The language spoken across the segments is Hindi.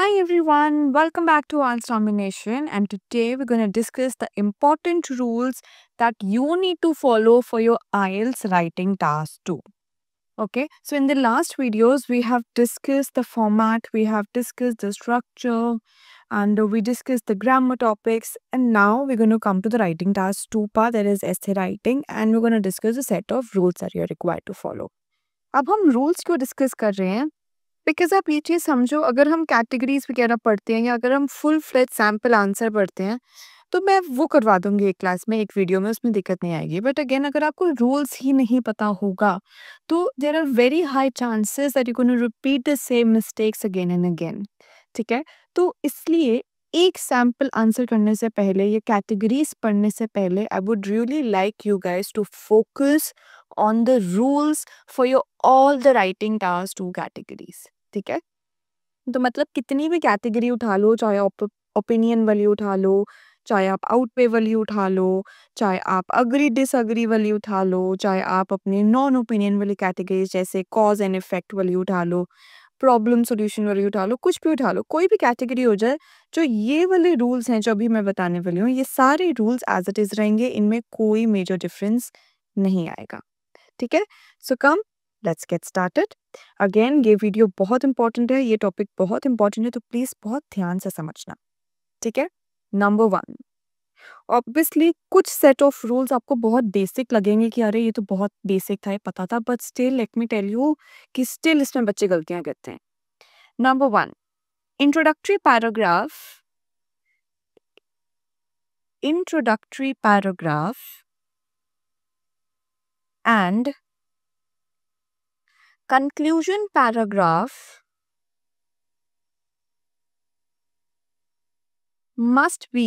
Hi everyone, welcome back to Answer Domination, and today we're going to discuss the important rules that you need to follow for your IELTS writing task too. Okay, so in the last videos we have discussed the format, we have discussed the structure, and we discussed the grammar topics, and now we're going to come to the writing task 2 part, that is essay writing, and we're going to discuss a set of rules that you're required to follow. अब हम रूल्स क्यों डिस्कस कर रहे हैं? बिकॉज़ आप ये चीज़ समझो, अगर हम कैटेगरीज़ वगैरह पढ़ते हैं या अगर हम फुल फ्लेज सैंपल आंसर पढ़ते हैं, तो मैं वो करवा दूँगी एक क्लास में, एक वीडियो में, उसमें दिक्कत नहीं आएगी। बट अगेन अगर आपको रूल्स ही नहीं पता होगा, तो there are very high chances that you gonna repeat the same mistakes again and again. ठीक है? तो इसलिए एक सैंपल आंसर करने से पहले या कैटेगरीज़ पढ़ने से पहले I would really like you guys to focus on the rules for your all the writing task 2 categories. ठीक है? तो मतलब कितनी भी कैटेगरी उठा लो, चाहे आप ओपिनियन वाली उठा लो, चाहे आप आउटवे वाली उठा लो, चाहे आप अग्री डिसएग्री वाली उठा लो, चाहे आप अपनी नॉन ओपिनियन वाली कैटेगरीज जैसे कॉज एंड इफेक्ट वाली उठा लो, प्रॉब्लम सॉल्यूशन वाली उठा लो, कुछ भी उठा लो, कोई भी कैटेगरी हो जाए, जो ये वाले रूल्स हैं जो अभी मैं बताने वाली हूँ, ये सारे रूल्स एज इट इज़ रहेंगे, इनमें कोई मेजर डिफरेंस नहीं आएगा। ठीक है? So come let's get started. Again ये वीडियो बहुत इंपॉर्टेंट है, ये टॉपिक बहुत इंपॉर्टेंट है, तो प्लीज बहुत ध्यान से समझना। ठीक है? नंबर 1, ऑब्वियसली कुछ सेट ऑफ रूल्स आपको बहुत बेसिक लगेंगे कि अरे ये तो बहुत बेसिक था, ये पता था, but still let me tell you कि स्टिल इसमें बच्चे गलतियां करते हैं। Number 1, introductory paragraph, introductory paragraph and conclusion paragraph must be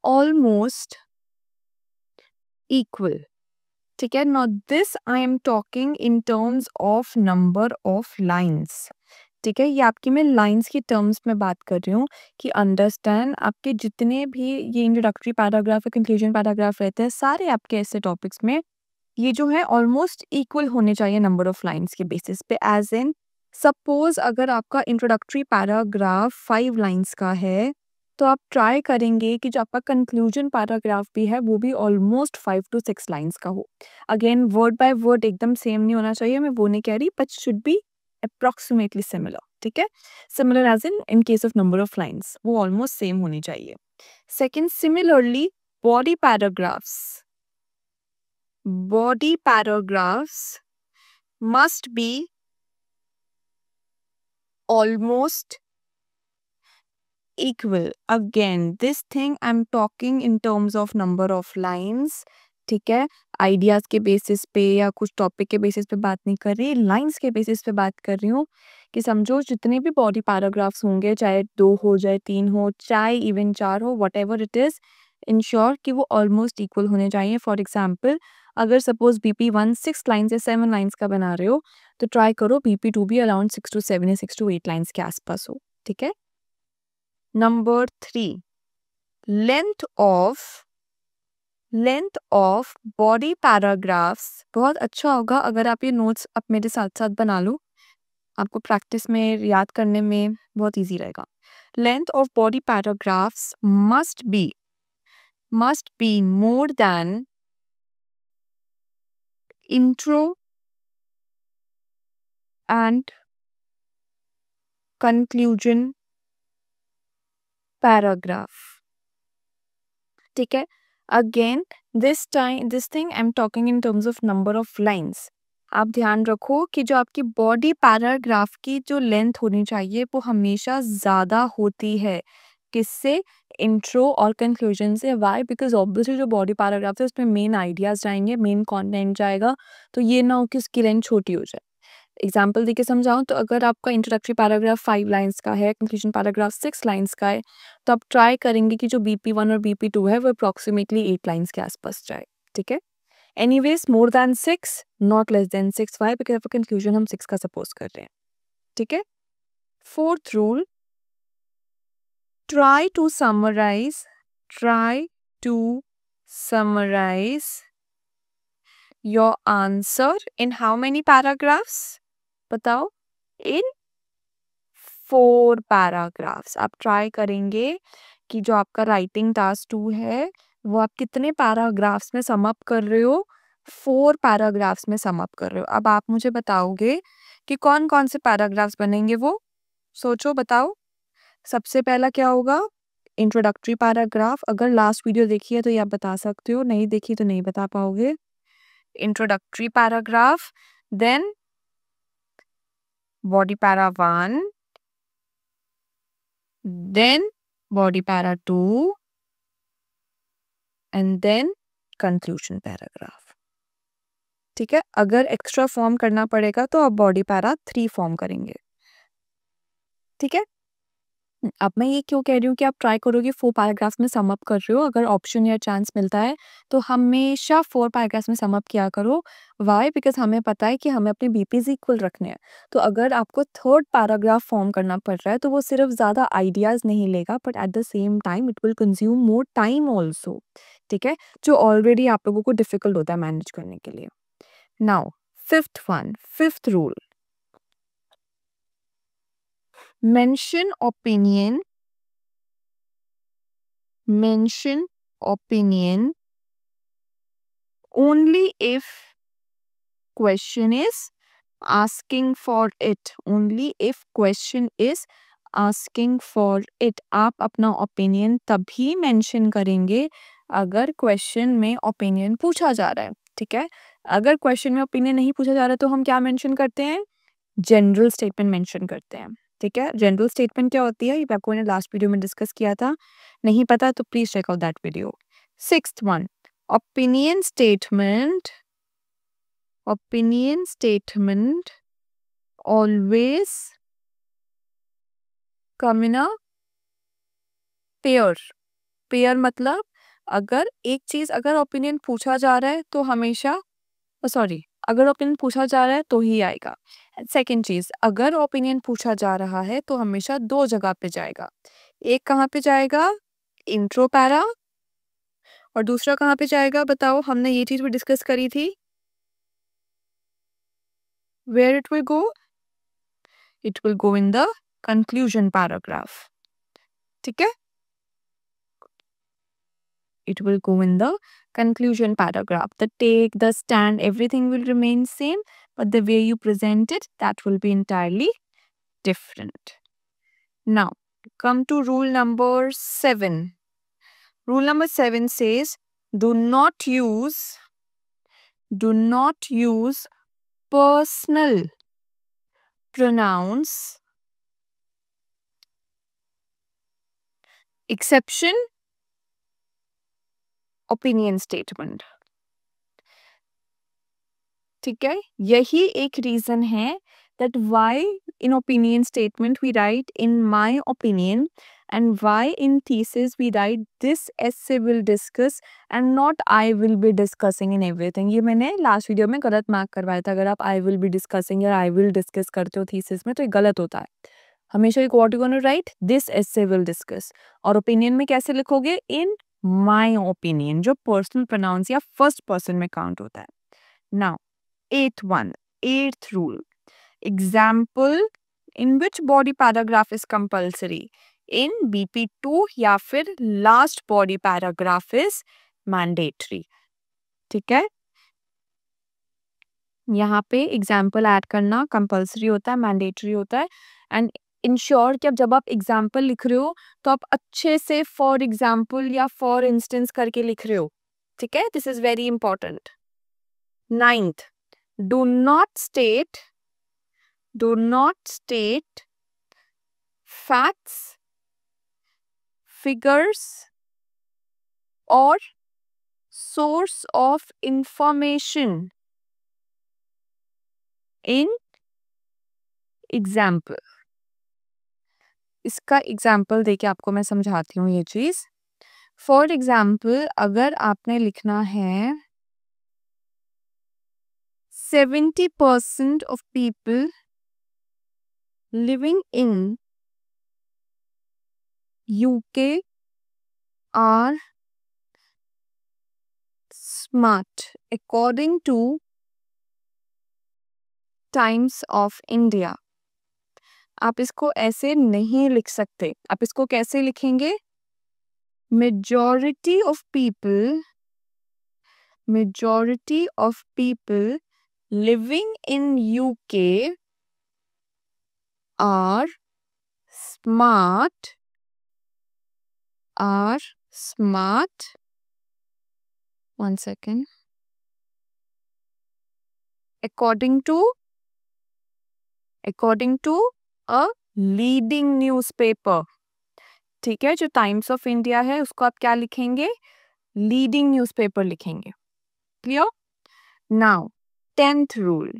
almost equal. ठीक है? Now this I am talking in terms of number of lines. ठीक है? ये आपकी मैं लाइंस की टर्म्स में बात कर रही हूँ कि अंडरस्टैंड आपके जितने भी ये इंट्रोडक्टरी पैराग्राफ या कंक्लूजन पैराग्राफ रहते हैं, सारे आपके ऐसे टॉपिक्स में ये जो है ऑलमोस्ट इक्वल होने चाहिए नंबर ऑफ लाइंस के बेसिस पे। एज इन सपोज अगर आपका इंट्रोडक्टरी पैराग्राफ 5 लाइंस का है, तो आप ट्राई करेंगे कि जो आपका कंक्लूजन पैराग्राफ भी है वो भी ऑलमोस्ट 5 to 6 लाइंस का हो। अगेन वर्ड बाय वर्ड एकदम सेम नहीं होना चाहिए, मैं वो नहीं कह रही, but should be approximately similar. ठीक है? Similar as in case of number of lines, वो ऑलमोस्ट सेम होनी चाहिए। Second, similarly body paragraphs, body paragraphs must be almost equal. Again, this thing I'm talking in terms of number of lines. ठीक है? आइडियाज के बेसिस पे या कुछ टॉपिक के बेसिस पे बात नहीं कर रही, लाइंस के बेसिस पे बात कर रही हूँ कि समझो जितने भी बॉडी पैराग्राफ्स होंगे, चाहे 2 हो, चाहे 3 हो, चाहे इवन 4 हो, what ever it is, ensure कि वो ऑलमोस्ट इक्वल होने चाहिए। फॉर एग्जाम्पल, अगर सपोज BP1 6 लाइन्स या 7 लाइन्स का बना रहे हो, तो ट्राई करो BP2 भी अराउंड 6 to 7 या 6 to 8 लाइन्स के आसपास हो। ठीक है? Number 3, length of body paragraphs. बहुत अच्छा होगा अगर आप ये नोट्स आप मेरे साथ साथ बना लो, आपको प्रैक्टिस में याद करने में बहुत इजी रहेगा। Length of body paragraphs must be more than intro and conclusion paragraph. ठीक है? Again this thing I am talking in terms of number of lines. आप ध्यान रखो कि जो आपकी बॉडी पैराग्राफ की जो लेंथ होनी चाहिए वो हमेशा ज़्यादा होती है, किससे? इंट्रो और कंक्लूजन से। वाई? बिकॉज ऑब्वियसली जो बॉडी पैराग्राफ है उसमें मेन आइडियाज जाएंगे, मेन कंटेंट जाएगा, तो ये ना हो कि उसकी लेंथ छोटी हो जाए। एग्जाम्पल देके समझाऊं तो अगर आपका इंट्रोडक्टरी पैराग्राफ 5 लाइंस का है, कंक्लूजन पैराग्राफ 6 लाइंस का है, तो आप ट्राई करेंगे कि जो BP1 और BP2 है वो अप्रॉक्सीमेटली 8 लाइंस के आसपास जाए। ठीक है? Anyways more than 6, not less than 6। Why? Because conclusion हम 6 का सपोज कर रहे हैं। ठीक है? Fourth rule, try to summarize your answer in how many paragraphs? बताओ। in 4 paragraphs. आप ट्राई करेंगे कि जो आपका राइटिंग टास्क 2 है, वो आप कितने पैराग्राफ्स में सम अप कर रहे हो? 4 पैराग्राफ्स में सम अप कर रहे हो। अब आप मुझे बताओगे कि कौन-कौन से पैराग्राफ्स बनेंगे वो? सोचो, बताओ। सबसे पहला क्या होगा? Introductory paragraph. अगर लास्ट वीडियो देखी है तो ये आप बता सकते हो, नहीं देखी तो नहीं बता पाओगे। Introductory paragraph, then body para 1, then body para 2, and then conclusion paragraph. ठीक है, अगर एक्स्ट्रा फॉर्म करना पड़ेगा तो आप बॉडी पैरा 3 फॉर्म करेंगे। ठीक है, अब मैं ये क्यों कह रही हूँ कि आप ट्राई करोगे 4 पैराग्राफ्स में सम अप कर रहे हो, अगर ऑप्शन या चांस मिलता है तो हमेशा 4 पैराग्राफ्स में सम अप किया करो। व्हाई? बिकॉज हमें पता है कि हमें अपने बीपीज इक्वल रखने हैं। तो अगर आपको थर्ड पैराग्राफ फॉर्म करना पड़ रहा है तो वो सिर्फ ज़्यादा आइडियाज़ नहीं लेगा, but at the same time it will consume more time also. ठीक है, जो ऑलरेडी आप लोगों को डिफिकल्ट होता है मैनेज करने के लिए। Now fifth rule, mention opinion only if question is asking for it, only if question is asking for it। आप अपना ओपिनियन तभी मेंशन करेंगे अगर क्वेश्चन में ओपिनियन पूछा जा रहा है। ठीक है, अगर क्वेश्चन में ओपिनियन नहीं पूछा जा रहा है तो हम क्या मेंशन करते हैं? जनरल स्टेटमेंट मेंशन करते हैं। ठीक है, जनरल स्टेटमेंट क्या होती है ये आपको मैंने लास्ट वीडियो में डिस्कस किया था, नहीं पता तो please check out that video. Sixth one, opinion statement always come in a pair मतलब अगर एक चीज अगर ओपिनियन पूछा जा रहा है तो हमेशा सॉरी अगर ओपिनियन पूछा जा रहा है तो ही आएगा। सेकंड चीज, अगर ओपिनियन पूछा जा रहा है तो हमेशा 2 जगह पे जाएगा। एक कहाँ पे जाएगा? इंट्रो पैरा, और दूसरा कहाँ पे जाएगा बताओ? हमने ये चीज भी डिस्कस करी थी। Where it will go? It will go in the conclusion paragraph. ठीक है, it will go in the conclusion paragraph. The take, the stand, everything will remain same, but the way you present it, that will be entirely different. Now, come to rule number 7. Rule number 7 says, do not use personal pronouns, exception opinion statement। ठीक है, यही एक रीजन है that why in opinion statement we write in my opinion and why in thesis we write this essay will discuss and not I will be discussing in everything। ये मैंने लास्ट वीडियो में गलत मार्क करवाया था। अगर आप I will be discussing या I will discuss करते हो थीसिस में तो ये गलत होता है। हमेशा एक what you gonna right, this essay will discuss, और ओपिनियन में कैसे लिखोगे? इन माई ओपिनियन, जो पर्सनल प्रोनाउंस या फर्स्ट पर्सन में काउंट होता है। Now eighth rule, example in which body paragraph is compulsory? In BP2 या फिर last body paragraph is mandatory। ठीक है, यहाँ पे एग्जाम्पल ऐड करना कंपल्सरी होता है, मैंडेटरी होता है। एंड इंश्योर कि अब जब आप एग्जाम्पल लिख रहे हो तो आप अच्छे से फॉर एग्जाम्पल या फॉर इंस्टेंस करके लिख रहे हो। ठीक है, this is very important. Ninth, do not state facts, figures or source of information in example। इसका एग्जाम्पल देके आपको मैं समझाती हूँ ये चीज। फॉर एग्जाम्पल अगर आपने लिखना है 70% of people living in UK are smart according to Times of India। आप इसको ऐसे नहीं लिख सकते। आप इसको कैसे लिखेंगे? Majority of people living in UK are smart one second according to a leading newspaper. ठीक है, जो टाइम्स ऑफ इंडिया है उसको आप क्या लिखेंगे? लीडिंग न्यूज़पेपर लिखेंगे। Clear? Now 10th rule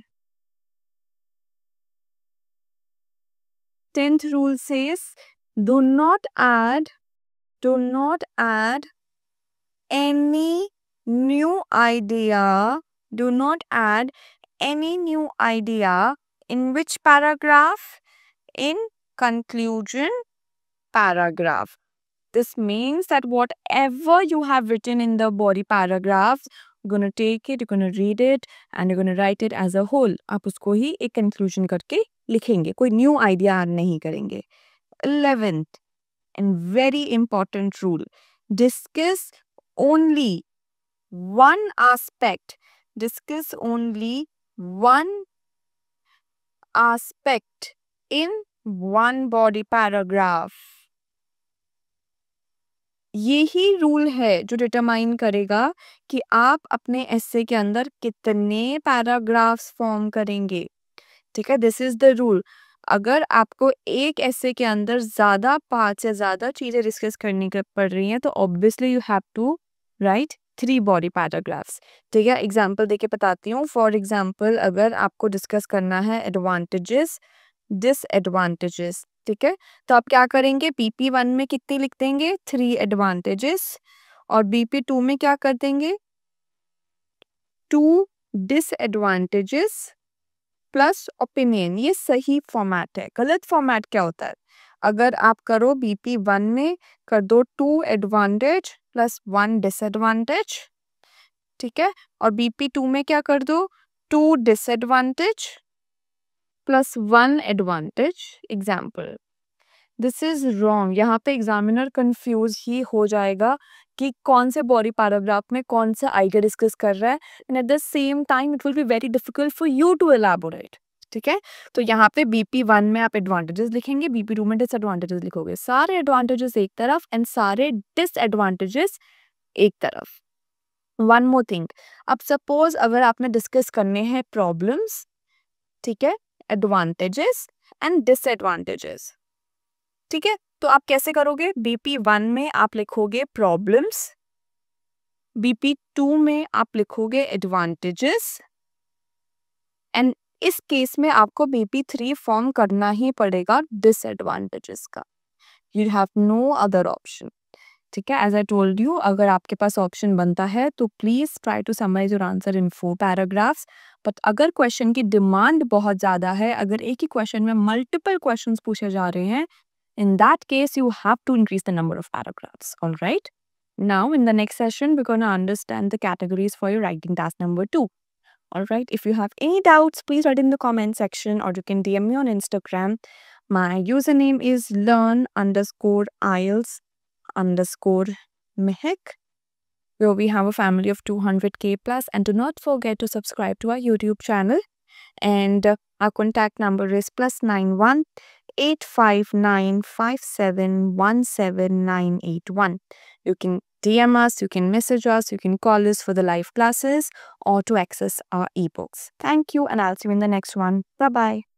says do not add any new idea in which paragraph? In conclusion paragraph. This means that whatever you have written in the body paragraphs, you're going to take it, you're going to read it and you're going to write it as a whole. आप उसको ही एक conclusion करके लिखेंगे, कोई new idea add नहीं करेंगे। 11th and very important rule, discuss only one aspect in one body paragraph. यही रूल है जो डिटरमाइन करेगा कि आप अपने एसे के अंदर कितने पैराग्राफ्स फॉर्म करेंगे। ठीक है, दिस इज द रूल। अगर आपको एक एसे के अंदर ज्यादा 5 या ज्यादा चीजें डिस्कस करनी पड़ रही हैं तो obviously you have to write 3 body paragraphs. ठीक है, एग्जाम्पल देके बताती हूँ। फॉर एग्जाम्पल, अगर आपको डिस्कस करना है एडवांटेजेस डिसएडवांटेजेस, ठीक है, तो आप क्या करेंगे? BP1 में कितनी लिख देंगे? 3 एडवांटेजेस और BP2 में क्या कर देंगे? 2 डिसएडवांटेजेस प्लस ओपिनियन। ये सही फॉर्मेट है। गलत फॉर्मेट क्या होता है? अगर आप करो BP1 में कर दो 2 एडवांटेज प्लस 1 डिसएडवांटेज, ठीक है, और BP2 में क्या कर दो? 2 disadvantage plus 1 advantage. Example, this is wrong. यहाँ पे एग्जामिनर कंफ्यूज ही हो जाएगा कि कौन से बॉडी पैराग्राफ में कौन सा आइडिया डिस्कस कर रहा है and at the same time it will be very difficult for you to elaborate. ठीक है, तो यहाँ पे BP1 में आप एडवांटेजेस लिखेंगे, BP2 में डिसएडवांटेजेस लिखोगे। सारे एडवांटेजेस एक तरफ एंड सारे डिसएडवांटेजेस एक तरफ। वन मोर थिंग, अब सपोज अगर आपने डिस्कस करने हैं प्रॉब्लम्स, ठीक है, एडवांटेजेस एंड डिसएडवांटेजेस, ठीक है, तो आप कैसे करोगे? BP1 में आप लिखोगे प्रॉब्लम्स, BP2 में आप लिखोगे एडवांटेजेस एंड इस केस में आपको BP3 फॉर्म करना ही पड़ेगा डिसएडवांटेजेस का। You have no other option. ठीक है, एज आई टोल्ड यू, अगर आपके पास ऑप्शन बनता है तो please try to summarize your answer in 4 paragraphs. But अगर क्वेश्चन की डिमांड बहुत ज्यादा है, अगर एक ही क्वेश्चन में मल्टीपल क्वेश्चंस पूछे जा रहे हैं, in that case you have to increase the number of paragraphs. All right, now in the next session we're going to understand the categories for your writing task number 2. All right, if you have any doubts, please write in the comment section or you can DM me on Instagram. My username is learn_IELTS_Mehak, where we have a family of 200k plus. And do not forget to subscribe to our YouTube channel. And our contact number is +91 859571791. You can DM us, you can message us, you can call us for the live classes or to access our ebooks. Thank you, and I'll see you in the next one. Bye-bye.